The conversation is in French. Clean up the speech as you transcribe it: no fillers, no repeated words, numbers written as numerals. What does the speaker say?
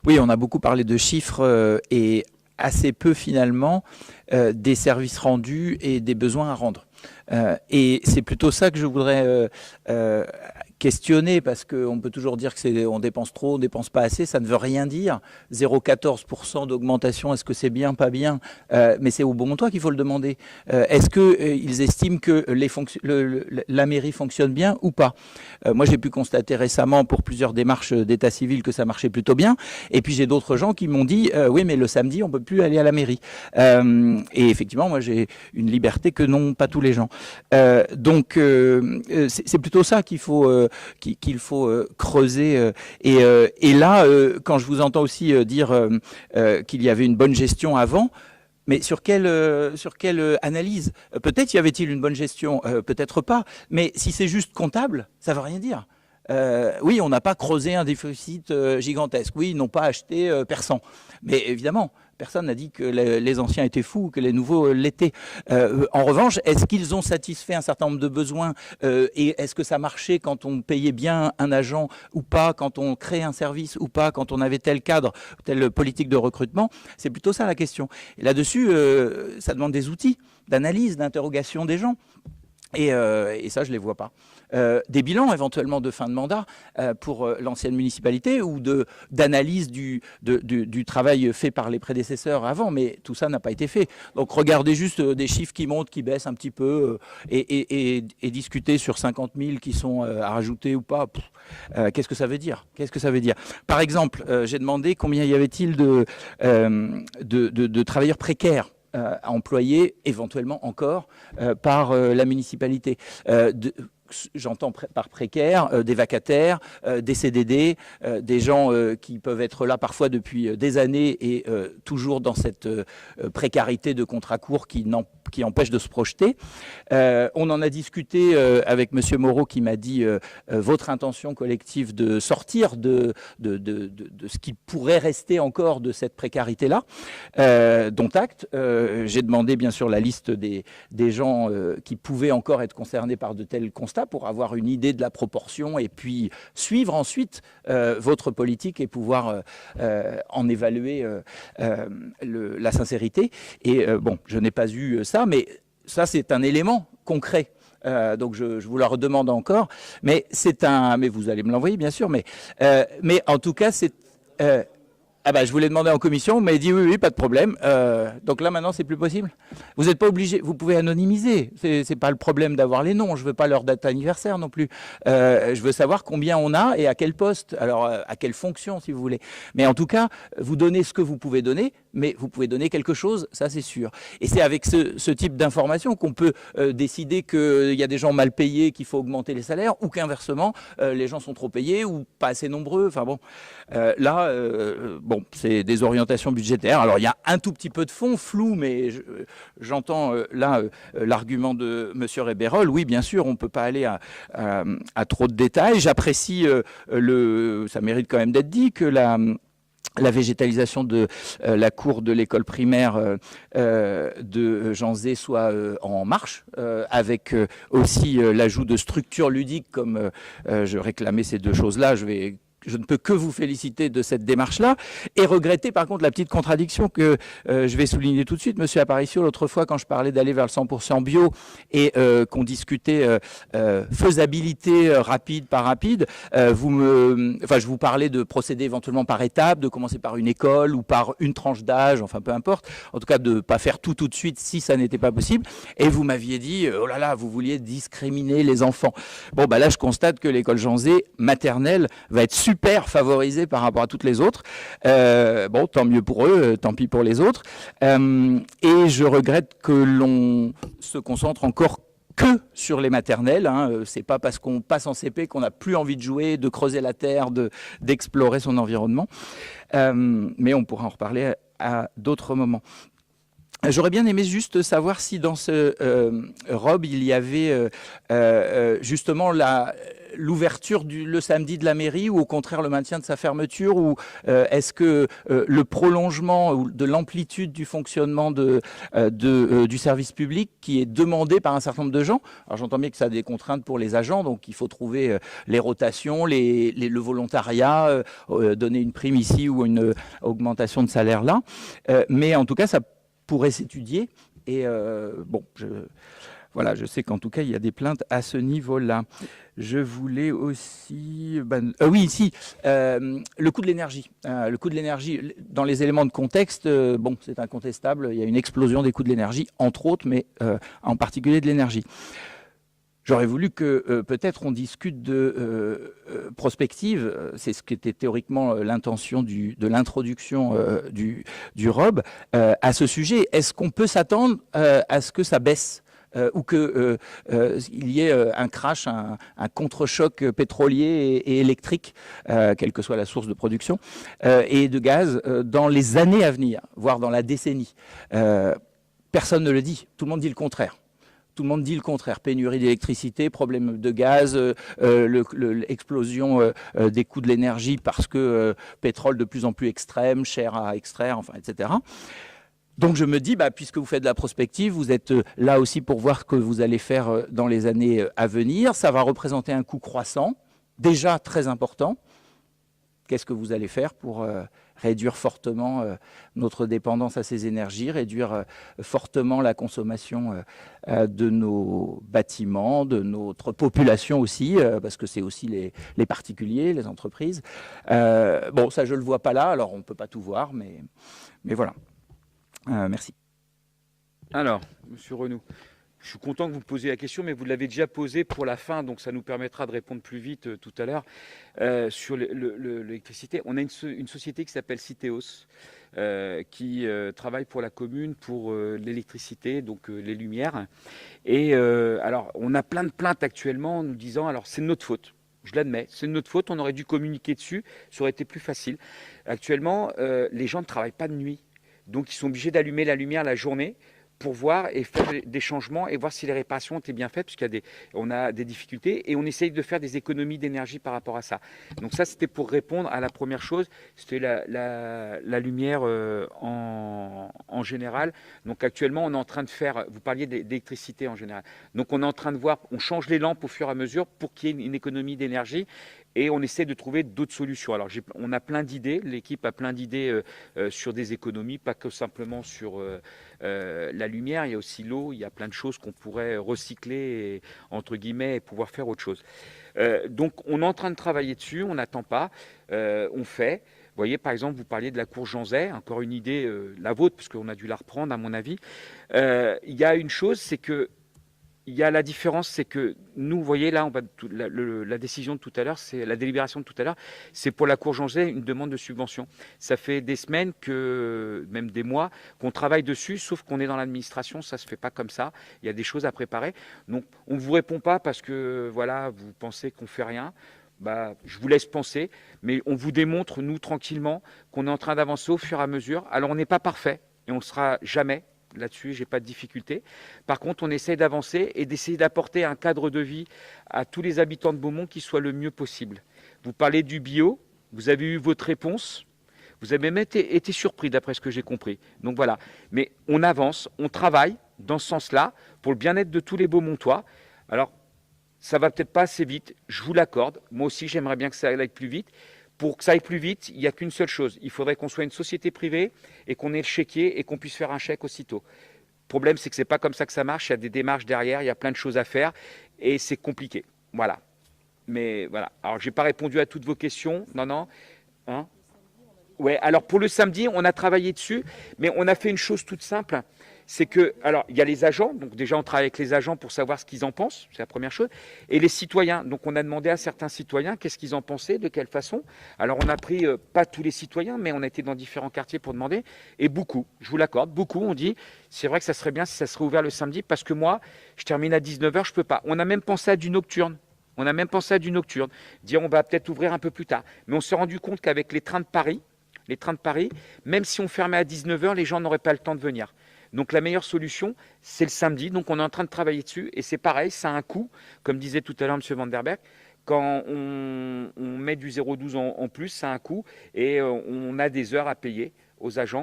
Oui, on a beaucoup parlé de chiffres et assez peu finalement des services rendus et des besoins à rendre. Et c'est plutôt ça que je voudrais questionner, parce qu'on peut toujours dire que on dépense trop, on dépense pas assez, ça ne veut rien dire. 0,14% d'augmentation, est-ce que c'est bien, pas bien? Mais c'est au bon emploi qu'il faut le demander. Est-ce qu'ils estiment que la mairie fonctionne bien ou pas? Moi, j'ai pu constater récemment pour plusieurs démarches d'état civil que ça marchait plutôt bien. Et puis j'ai d'autres gens qui m'ont dit oui, mais le samedi, on peut plus aller à la mairie. Et effectivement, moi, j'ai une liberté que n'ont pas tous les gens. Donc c'est plutôt ça qu'il faut creuser. Et là, quand je vous entends aussi dire qu'il y avait une bonne gestion avant, mais sur quelle analyse? Peut-être y avait-il une bonne gestion, peut-être pas. Mais si c'est juste comptable, ça ne veut rien dire. Oui, on n'a pas creusé un déficit gigantesque. Oui, ils n'ont pas acheté perçant. Mais évidemment, personne n'a dit que les anciens étaient fous, que les nouveaux l'étaient. En revanche, est-ce qu'ils ont satisfait un certain nombre de besoins et est-ce que ça marchait quand on payait bien un agent ou pas, quand on créait un service ou pas, quand on avait tel cadre, telle politique de recrutement? C'est plutôt ça la question. Et là-dessus, ça demande des outils d'analyse, d'interrogation des gens. Et ça, je ne les vois pas. Des bilans éventuellement de fin de mandat pour l'ancienne municipalité ou d'analyse du travail fait par les prédécesseurs avant, mais tout ça n'a pas été fait. Donc regardez juste des chiffres qui montent, qui baissent un petit peu et discuter sur 50 000 qui sont à rajouter ou pas. Qu'est-ce que ça veut dire? Qu'est-ce que ça veut dire? Par exemple, j'ai demandé combien y avait-il de travailleurs précaires employés éventuellement encore par la municipalité. J'entends par précaire, des vacataires, des CDD, des gens qui peuvent être là parfois depuis des années et toujours dans cette précarité de contrat court qui empêche de se projeter. On en a discuté avec M. Moreau qui m'a dit votre intention collective de sortir de ce qui pourrait rester encore de cette précarité-là, dont acte. J'ai demandé bien sûr la liste des gens qui pouvaient encore être concernés par de tels constats pour avoir une idée de la proportion et puis suivre ensuite votre politique et pouvoir en évaluer la sincérité. Et bon, je n'ai pas eu ça, mais ça c'est un élément concret. Donc je vous la redemande encore, mais mais vous allez me l'envoyer bien sûr, mais en tout cas c'est ah bah, je vous l'ai demandé en commission, vous m'avez dit oui, pas de problème. Donc là, maintenant, c'est plus possible. Vous n'êtes pas obligé, vous pouvez anonymiser. C'est pas le problème d'avoir les noms. Je veux pas leur date anniversaire non plus. Je veux savoir combien on a et à quel poste, alors à quelle fonction, si vous voulez. Mais en tout cas, vous donnez ce que vous pouvez donner, mais vous pouvez donner quelque chose, ça c'est sûr. Et c'est avec ce type d'information qu'on peut décider qu'il y a des gens mal payés, qu'il faut augmenter les salaires, ou qu'inversement, les gens sont trop payés ou pas assez nombreux. Enfin bon, là, bon, c'est des orientations budgétaires. Alors, il y a un tout petit peu de fond, flou, mais j'entends là l'argument de M. Rebeyrolle. Oui, bien sûr, on ne peut pas aller à trop de détails. J'apprécie, ça mérite quand même d'être dit, que la végétalisation de la cour de l'école primaire de Janzé soit en marche, avec aussi l'ajout de structures ludiques, comme je réclamais ces deux choses-là. Je ne peux que vous féliciter de cette démarche-là et regretter par contre la petite contradiction que je vais souligner tout de suite. Monsieur Aparicio, l'autre fois quand je parlais d'aller vers le 100% bio et qu'on discutait faisabilité rapide par rapide, je vous parlais de procéder éventuellement par étapes, de commencer par une école ou par une tranche d'âge, enfin peu importe. En tout cas de ne pas faire tout de suite si ça n'était pas possible. Et vous m'aviez dit, oh là là, vous vouliez discriminer les enfants. Bon, bah là je constate que l'école Janzé maternelle va être super favorisés par rapport à toutes les autres. Bon, tant mieux pour eux, tant pis pour les autres. Et je regrette que l'on se concentre encore que sur les maternelles. C'est pas parce qu'on passe en CP qu'on n'a plus envie de jouer, de creuser la terre, d'explorer son environnement. Mais on pourra en reparler à d'autres moments. J'aurais bien aimé juste savoir si dans ce Rob, il y avait justement l'ouverture le samedi de la mairie ou au contraire le maintien de sa fermeture, ou est-ce que le prolongement de l'amplitude du fonctionnement du service public qui est demandé par un certain nombre de gens. Alors j'entends bien que ça a des contraintes pour les agents, donc il faut trouver les rotations, le volontariat, donner une prime ici ou une augmentation de salaire là. Mais en tout cas, ça pourrait s'étudier. Et bon, voilà, je sais qu'en tout cas, il y a des plaintes à ce niveau-là. Je voulais aussi... oui, ici, le coût de l'énergie. Le coût de l'énergie, dans les éléments de contexte, bon, c'est incontestable. Il y a une explosion des coûts de l'énergie, entre autres, mais en particulier de l'énergie. J'aurais voulu que peut-être on discute de prospective. C'est ce qui était théoriquement l'intention de l'introduction du ROB. À ce sujet, est-ce qu'on peut s'attendre à ce que ça baisse ou qu'il y ait un crash, un contre-choc pétrolier et électrique, quelle que soit la source de production, et de gaz dans les années à venir, voire dans la décennie. Personne ne le dit, tout le monde dit le contraire. Tout le monde dit le contraire. Pénurie d'électricité, problème de gaz, l'explosion des coûts de l'énergie parce que pétrole de plus en plus extrême, cher à extraire, enfin, etc. Donc je me dis, puisque vous faites de la prospective, vous êtes là aussi pour voir ce que vous allez faire dans les années à venir. Ça va représenter un coût croissant, déjà très important. Qu'est-ce que vous allez faire pour réduire fortement notre dépendance à ces énergies, réduire fortement la consommation de nos bâtiments, de notre population aussi, parce que c'est aussi les particuliers, les entreprises. Bon, ça je ne le vois pas là, alors on ne peut pas tout voir, mais voilà. Merci. Alors, Monsieur Renou, je suis content que vous me posiez la question, mais vous l'avez déjà posée pour la fin, donc ça nous permettra de répondre plus vite tout à l'heure. Sur l'électricité, on a une société qui s'appelle Citeos, qui travaille pour la commune, pour l'électricité, donc les lumières. Et alors, on a plein de plaintes actuellement nous disant, alors c'est de notre faute. Je l'admets, c'est de notre faute, on aurait dû communiquer dessus, ça aurait été plus facile. Actuellement, les gens ne travaillent pas de nuit, donc ils sont obligés d'allumer la lumière la journée pour voir et faire des changements et voir si les réparations étaient bien faites, puisqu'on a des difficultés et on essaye de faire des économies d'énergie par rapport à ça. Donc ça, c'était pour répondre à la première chose, c'était la lumière en général. Donc actuellement, on est en train de faire, vous parliez d'électricité en général, donc on est en train de voir, on change les lampes au fur et à mesure pour qu'il y ait une économie d'énergie. Et on essaie de trouver d'autres solutions. Alors, on a plein d'idées, l'équipe a plein d'idées sur des économies, pas que simplement sur la lumière, il y a aussi l'eau, il y a plein de choses qu'on pourrait recycler, et, entre guillemets, et pouvoir faire autre chose. Donc, on est en train de travailler dessus, on n'attend pas, on fait. Vous voyez, par exemple, vous parliez de la cour Jean Zay, encore une idée, la vôtre, parce qu'on a dû la reprendre, à mon avis. Il y a une chose, c'est que il y a la différence, c'est que nous, vous voyez, là, la décision de tout à l'heure, c'est la délibération de tout à l'heure, c'est pour la cour Jean Zay une demande de subvention. Ça fait des semaines, même des mois, qu'on travaille dessus, sauf qu'on est dans l'administration, ça se fait pas comme ça. Il y a des choses à préparer. Donc, on ne vous répond pas parce que, voilà, vous pensez qu'on fait rien. Je vous laisse penser, mais on vous démontre, nous, tranquillement, qu'on est en train d'avancer au fur et à mesure. Alors, on n'est pas parfait, et on ne le sera jamais. Là-dessus, je n'ai pas de difficulté. Par contre, on essaie d'avancer et d'essayer d'apporter un cadre de vie à tous les habitants de Beaumont qui soit le mieux possible. Vous parlez du bio, vous avez eu votre réponse, vous avez même été surpris d'après ce que j'ai compris. Donc voilà, mais on avance, on travaille dans ce sens-là pour le bien-être de tous les Beaumontois. Alors, ça va peut-être pas assez vite, je vous l'accorde. Moi aussi, j'aimerais bien que ça aille plus vite. Pour que ça aille plus vite, il n'y a qu'une seule chose. Il faudrait qu'on soit une société privée et qu'on ait le chéquier et qu'on puisse faire un chèque aussitôt. Le problème, c'est que ce n'est pas comme ça que ça marche. Il y a des démarches derrière, il y a plein de choses à faire et c'est compliqué. Voilà. Mais voilà. Alors, je n'ai pas répondu à toutes vos questions. Non. Hein? Ouais. Alors, pour le samedi, on a travaillé dessus, mais on a fait une chose toute simple. C'est que, alors, il y a les agents, donc déjà on travaille avec les agents pour savoir ce qu'ils en pensent, c'est la première chose, et les citoyens. Donc on a demandé à certains citoyens qu'est-ce qu'ils en pensaient, de quelle façon. Alors on a pris, pas tous les citoyens, mais on a été dans différents quartiers pour demander, et beaucoup, je vous l'accorde, beaucoup ont dit, c'est vrai que ça serait bien si ça serait ouvert le samedi, parce que moi, je termine à 19h, je peux pas. On a même pensé à du nocturne. Dire on va peut-être ouvrir un peu plus tard. Mais on s'est rendu compte qu'avec les trains de Paris, même si on fermait à 19h, les gens n'auraient pas le temps de venir. Donc la meilleure solution, c'est le samedi. Donc on est en train de travailler dessus. Et c'est pareil, ça a un coût, comme disait tout à l'heure M. Van der Berg, Quand on met du 0,12 en plus, ça a un coût et on a des heures à payer aux agents